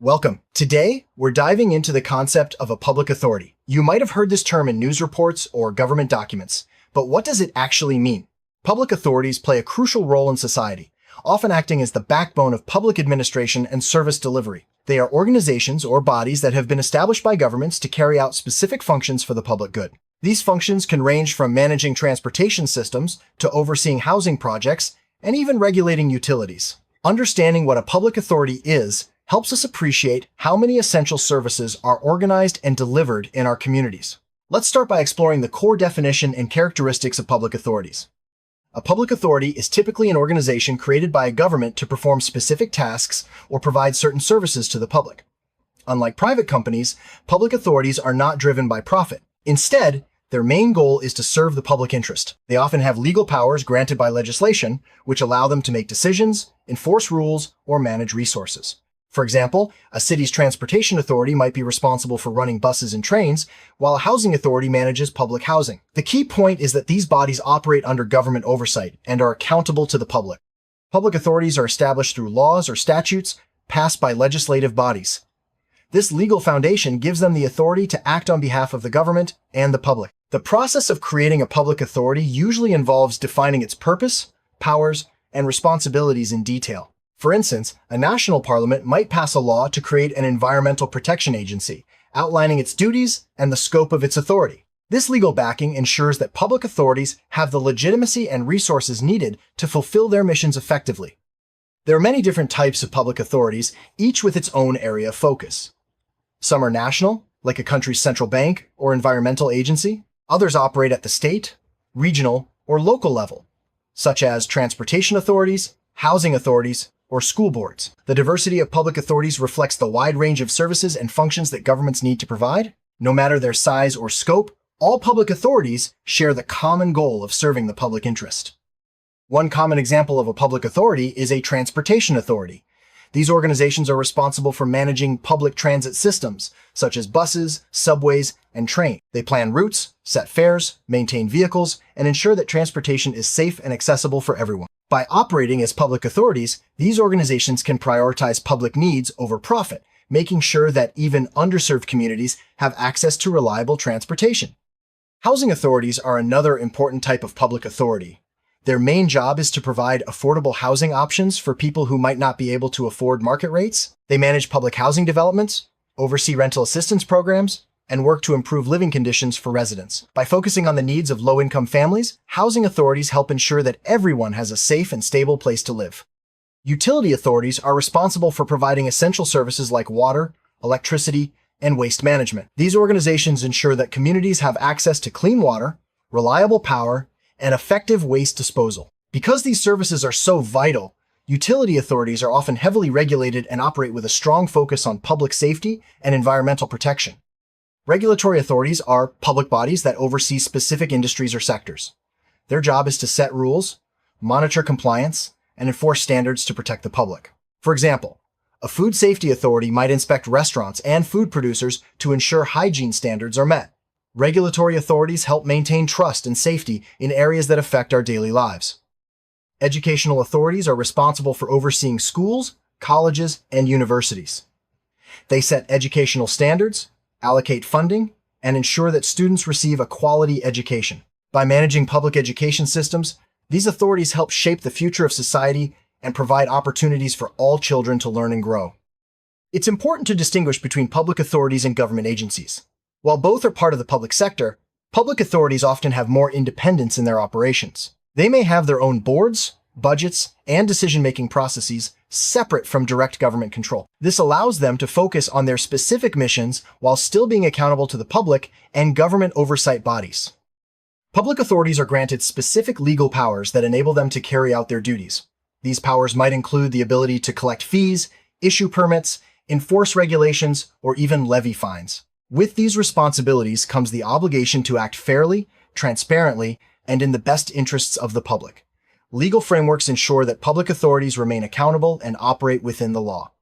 Welcome. Today, we're diving into the concept of a public authority. You might have heard this term in news reports or government documents, but what does it actually mean? Public authorities play a crucial role in society, often acting as the backbone of public administration and service delivery. They are organizations or bodies that have been established by governments to carry out specific functions for the public good. These functions can range from managing transportation systems to overseeing housing projects and even regulating utilities. Understanding what a public authority is helps us appreciate how many essential services are organized and delivered in our communities. Let's start by exploring the core definition and characteristics of public authorities. A public authority is typically an organization created by a government to perform specific tasks or provide certain services to the public. Unlike private companies, public authorities are not driven by profit. Instead, their main goal is to serve the public interest. They often have legal powers granted by legislation, which allow them to make decisions, enforce rules, or manage resources. For example, a city's transportation authority might be responsible for running buses and trains, while a housing authority manages public housing. The key point is that these bodies operate under government oversight and are accountable to the public. Public authorities are established through laws or statutes passed by legislative bodies. This legal foundation gives them the authority to act on behalf of the government and the public. The process of creating a public authority usually involves defining its purpose, powers, and responsibilities in detail. For instance, a national parliament might pass a law to create an environmental protection agency, outlining its duties and the scope of its authority. This legal backing ensures that public authorities have the legitimacy and resources needed to fulfill their missions effectively. There are many different types of public authorities, each with its own area of focus. Some are national, like a country's central bank or environmental agency. Others operate at the state, regional, or local level, such as transportation authorities, housing authorities, or school boards. The diversity of public authorities reflects the wide range of services and functions that governments need to provide. No matter their size or scope, all public authorities share the common goal of serving the public interest. One common example of a public authority is a transportation authority. These organizations are responsible for managing public transit systems, such as buses, subways, and trains. They plan routes, set fares, maintain vehicles, and ensure that transportation is safe and accessible for everyone. By operating as public authorities, these organizations can prioritize public needs over profit, making sure that even underserved communities have access to reliable transportation. Housing authorities are another important type of public authority. Their main job is to provide affordable housing options for people who might not be able to afford market rates. They manage public housing developments, oversee rental assistance programs, and work to improve living conditions for residents. By focusing on the needs of low-income families, housing authorities help ensure that everyone has a safe and stable place to live. Utility authorities are responsible for providing essential services like water, electricity, and waste management. These organizations ensure that communities have access to clean water, reliable power, and effective waste disposal. Because these services are so vital, utility authorities are often heavily regulated and operate with a strong focus on public safety and environmental protection. Regulatory authorities are public bodies that oversee specific industries or sectors. Their job is to set rules, monitor compliance, and enforce standards to protect the public. For example, a food safety authority might inspect restaurants and food producers to ensure hygiene standards are met. Regulatory authorities help maintain trust and safety in areas that affect our daily lives. Educational authorities are responsible for overseeing schools, colleges, and universities. They set educational standards, allocate funding, and ensure that students receive a quality education. By managing public education systems, these authorities help shape the future of society and provide opportunities for all children to learn and grow. It's important to distinguish between public authorities and government agencies. While both are part of the public sector, public authorities often have more independence in their operations. They may have their own boards, budgets, and decision-making processes separate from direct government control. This allows them to focus on their specific missions while still being accountable to the public and government oversight bodies. Public authorities are granted specific legal powers that enable them to carry out their duties. These powers might include the ability to collect fees, issue permits, enforce regulations, or even levy fines. With these responsibilities comes the obligation to act fairly, transparently, and in the best interests of the public. Legal frameworks ensure that public authorities remain accountable and operate within the law.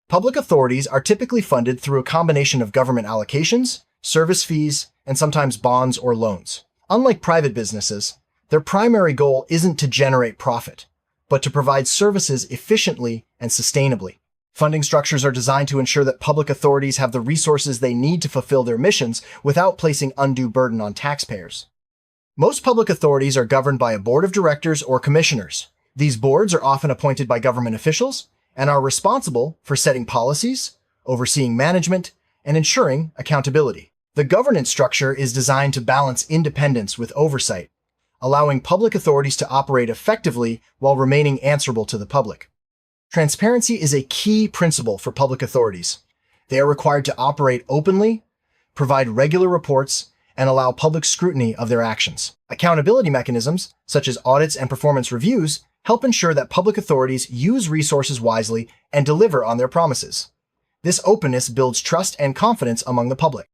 Public authorities are typically funded through a combination of government allocations, service fees, and sometimes bonds or loans. Unlike private businesses, their primary goal isn't to generate profit, but to provide services efficiently and sustainably. Funding structures are designed to ensure that public authorities have the resources they need to fulfill their missions without placing undue burden on taxpayers. Most public authorities are governed by a board of directors or commissioners. These boards are often appointed by government officials and are responsible for setting policies, overseeing management, and ensuring accountability. The governance structure is designed to balance independence with oversight, allowing public authorities to operate effectively while remaining answerable to the public. Transparency is a key principle for public authorities. They are required to operate openly, provide regular reports, and allow public scrutiny of their actions. Accountability mechanisms, such as audits and performance reviews, help ensure that public authorities use resources wisely and deliver on their promises. This openness builds trust and confidence among the public.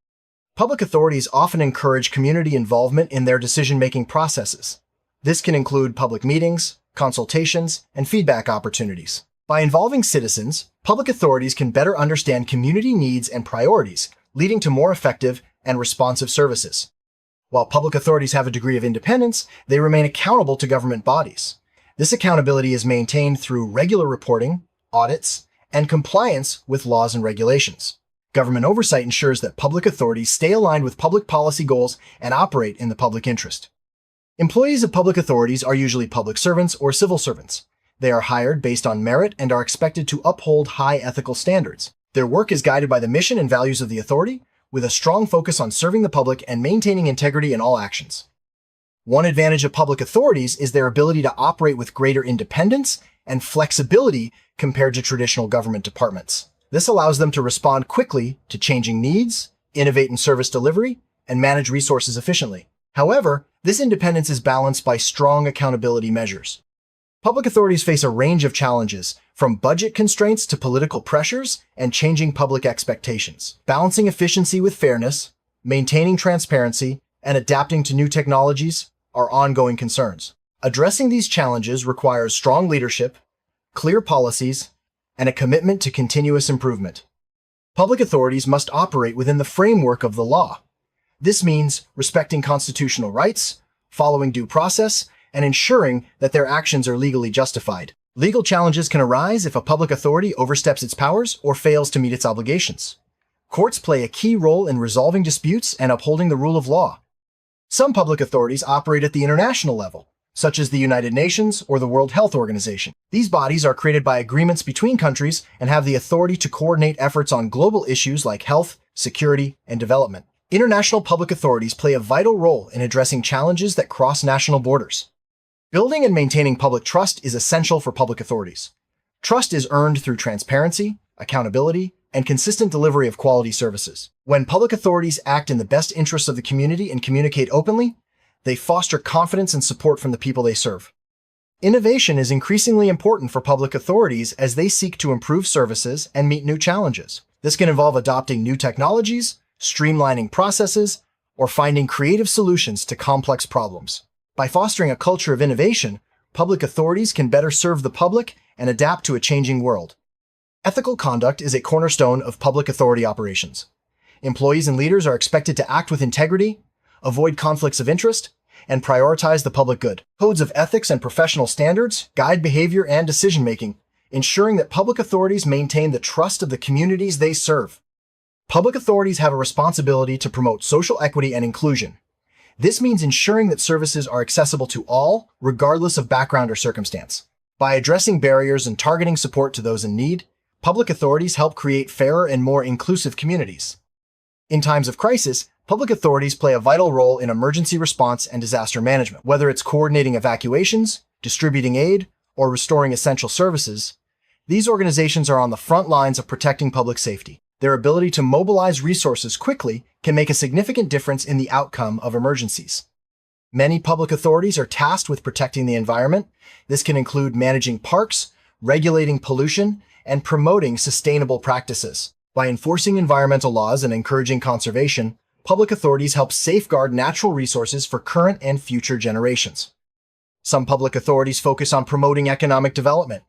Public authorities often encourage community involvement in their decision-making processes. This can include public meetings, consultations, and feedback opportunities. By involving citizens, public authorities can better understand community needs and priorities, leading to more effective and responsive services. While public authorities have a degree of independence, they remain accountable to government bodies. This accountability is maintained through regular reporting, audits, and compliance with laws and regulations. Government oversight ensures that public authorities stay aligned with public policy goals and operate in the public interest. Employees of public authorities are usually public servants or civil servants. They are hired based on merit and are expected to uphold high ethical standards. Their work is guided by the mission and values of the authority, with a strong focus on serving the public and maintaining integrity in all actions. One advantage of public authorities is their ability to operate with greater independence and flexibility compared to traditional government departments. This allows them to respond quickly to changing needs, innovate in service delivery, and manage resources efficiently. However, this independence is balanced by strong accountability measures. Public authorities face a range of challenges, from budget constraints to political pressures and changing public expectations. Balancing efficiency with fairness, maintaining transparency, and adapting to new technologies are ongoing concerns. Addressing these challenges requires strong leadership, clear policies, and a commitment to continuous improvement. Public authorities must operate within the framework of the law. This means respecting constitutional rights, following due process, and ensuring that their actions are legally justified. Legal challenges can arise if a public authority oversteps its powers or fails to meet its obligations. Courts play a key role in resolving disputes and upholding the rule of law. Some public authorities operate at the international level, such as the United Nations or the World Health Organization. These bodies are created by agreements between countries and have the authority to coordinate efforts on global issues like health, security, and development. International public authorities play a vital role in addressing challenges that cross national borders. Building and maintaining public trust is essential for public authorities. Trust is earned through transparency, accountability, and consistent delivery of quality services. When public authorities act in the best interests of the community and communicate openly, they foster confidence and support from the people they serve. Innovation is increasingly important for public authorities as they seek to improve services and meet new challenges. This can involve adopting new technologies, streamlining processes, or finding creative solutions to complex problems. By fostering a culture of innovation, public authorities can better serve the public and adapt to a changing world. Ethical conduct is a cornerstone of public authority operations. Employees and leaders are expected to act with integrity, avoid conflicts of interest, and prioritize the public good. Codes of ethics and professional standards guide behavior and decision-making, ensuring that public authorities maintain the trust of the communities they serve. Public authorities have a responsibility to promote social equity and inclusion. This means ensuring that services are accessible to all, regardless of background or circumstance. By addressing barriers and targeting support to those in need, public authorities help create fairer and more inclusive communities. In times of crisis, public authorities play a vital role in emergency response and disaster management. Whether it's coordinating evacuations, distributing aid, or restoring essential services, these organizations are on the front lines of protecting public safety. Their ability to mobilize resources quickly can make a significant difference in the outcome of emergencies. Many public authorities are tasked with protecting the environment. This can include managing parks, regulating pollution, and promoting sustainable practices. By enforcing environmental laws and encouraging conservation, public authorities help safeguard natural resources for current and future generations. Some public authorities focus on promoting economic development.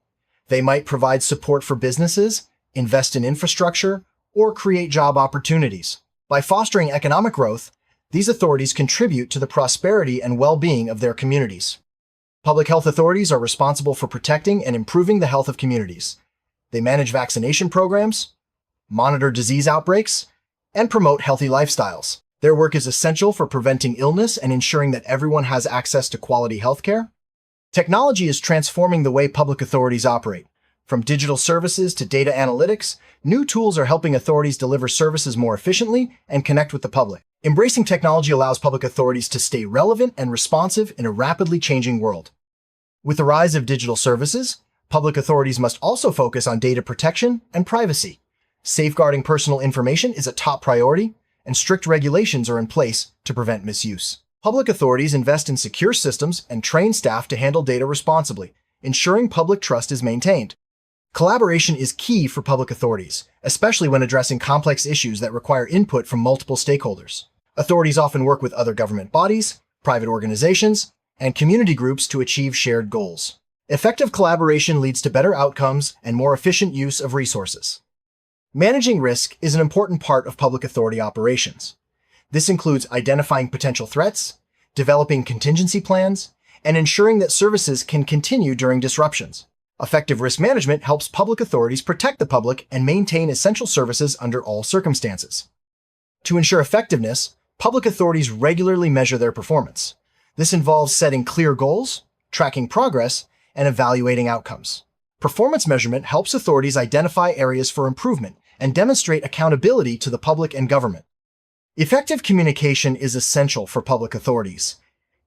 They might provide support for businesses, invest in infrastructure, or create job opportunities. By fostering economic growth, these authorities contribute to the prosperity and well-being of their communities. Public health authorities are responsible for protecting and improving the health of communities. They manage vaccination programs, monitor disease outbreaks, and promote healthy lifestyles. Their work is essential for preventing illness and ensuring that everyone has access to quality healthcare. Technology is transforming the way public authorities operate. From digital services to data analytics, new tools are helping authorities deliver services more efficiently and connect with the public. Embracing technology allows public authorities to stay relevant and responsive in a rapidly changing world. With the rise of digital services, public authorities must also focus on data protection and privacy. Safeguarding personal information is a top priority, and strict regulations are in place to prevent misuse. Public authorities invest in secure systems and train staff to handle data responsibly, ensuring public trust is maintained. Collaboration is key for public authorities, especially when addressing complex issues that require input from multiple stakeholders. Authorities often work with other government bodies, private organizations, and community groups to achieve shared goals. Effective collaboration leads to better outcomes and more efficient use of resources. Managing risk is an important part of public authority operations. This includes identifying potential threats, developing contingency plans, and ensuring that services can continue during disruptions. Effective risk management helps public authorities protect the public and maintain essential services under all circumstances. To ensure effectiveness, public authorities regularly measure their performance. This involves setting clear goals, tracking progress, and evaluating outcomes. Performance measurement helps authorities identify areas for improvement and demonstrate accountability to the public and government. Effective communication is essential for public authorities.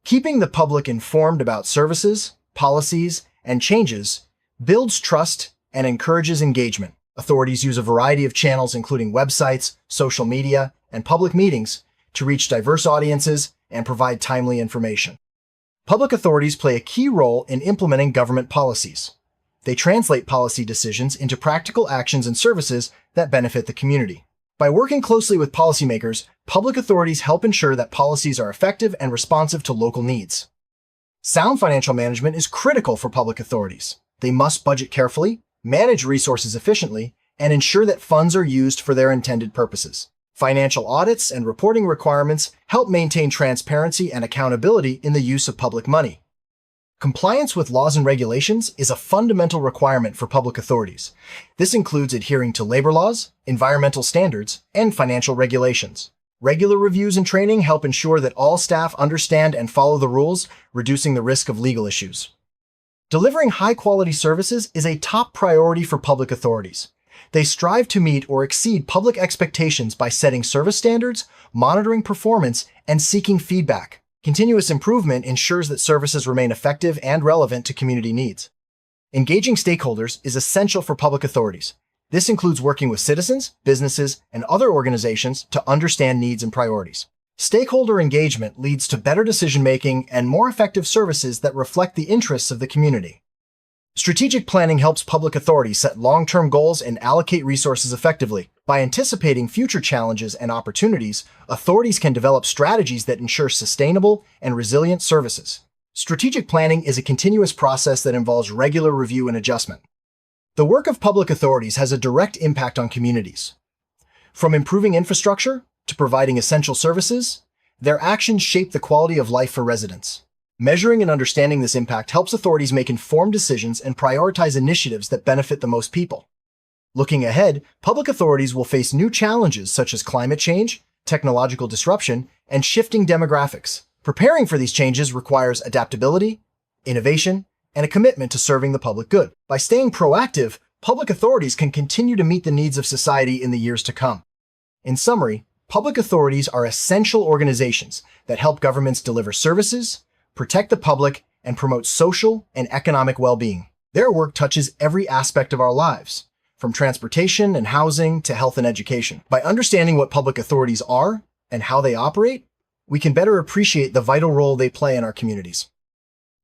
Keeping the public informed about services, policies, and changes builds trust and encourages engagement. Authorities use a variety of channels, including websites, social media, and public meetings, to reach diverse audiences and provide timely information. Public authorities play a key role in implementing government policies. They translate policy decisions into practical actions and services that benefit the community. By working closely with policymakers, public authorities help ensure that policies are effective and responsive to local needs. Sound financial management is critical for public authorities. They must budget carefully, manage resources efficiently, and ensure that funds are used for their intended purposes. Financial audits and reporting requirements help maintain transparency and accountability in the use of public money. Compliance with laws and regulations is a fundamental requirement for public authorities. This includes adhering to labor laws, environmental standards, and financial regulations. Regular reviews and training help ensure that all staff understand and follow the rules, reducing the risk of legal issues. Delivering high-quality services is a top priority for public authorities. They strive to meet or exceed public expectations by setting service standards, monitoring performance, and seeking feedback. Continuous improvement ensures that services remain effective and relevant to community needs. Engaging stakeholders is essential for public authorities. This includes working with citizens, businesses, and other organizations to understand needs and priorities. Stakeholder engagement leads to better decision-making and more effective services that reflect the interests of the community. Strategic planning helps public authorities set long-term goals and allocate resources effectively. By anticipating future challenges and opportunities, authorities can develop strategies that ensure sustainable and resilient services. Strategic planning is a continuous process that involves regular review and adjustment. The work of public authorities has a direct impact on communities. From improving infrastructure to providing essential services, their actions shape the quality of life for residents. Measuring and understanding this impact helps authorities make informed decisions and prioritize initiatives that benefit the most people. Looking ahead, public authorities will face new challenges such as climate change, technological disruption, and shifting demographics. Preparing for these changes requires adaptability, innovation, and a commitment to serving the public good. By staying proactive, public authorities can continue to meet the needs of society in the years to come. In summary, public authorities are essential organizations that help governments deliver services, protect the public, and promote social and economic well-being. Their work touches every aspect of our lives, from transportation and housing to health and education. By understanding what public authorities are and how they operate, we can better appreciate the vital role they play in our communities.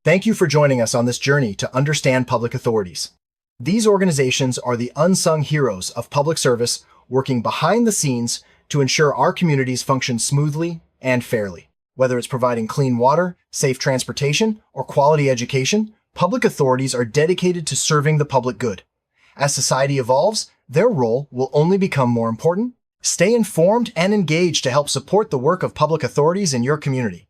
Thank you for joining us on this journey to understand public authorities. These organizations are the unsung heroes of public service, working behind the scenes to ensure our communities function smoothly and fairly. Whether it's providing clean water, safe transportation, or quality education, public authorities are dedicated to serving the public good. As society evolves, their role will only become more important. Stay informed and engaged to help support the work of public authorities in your community.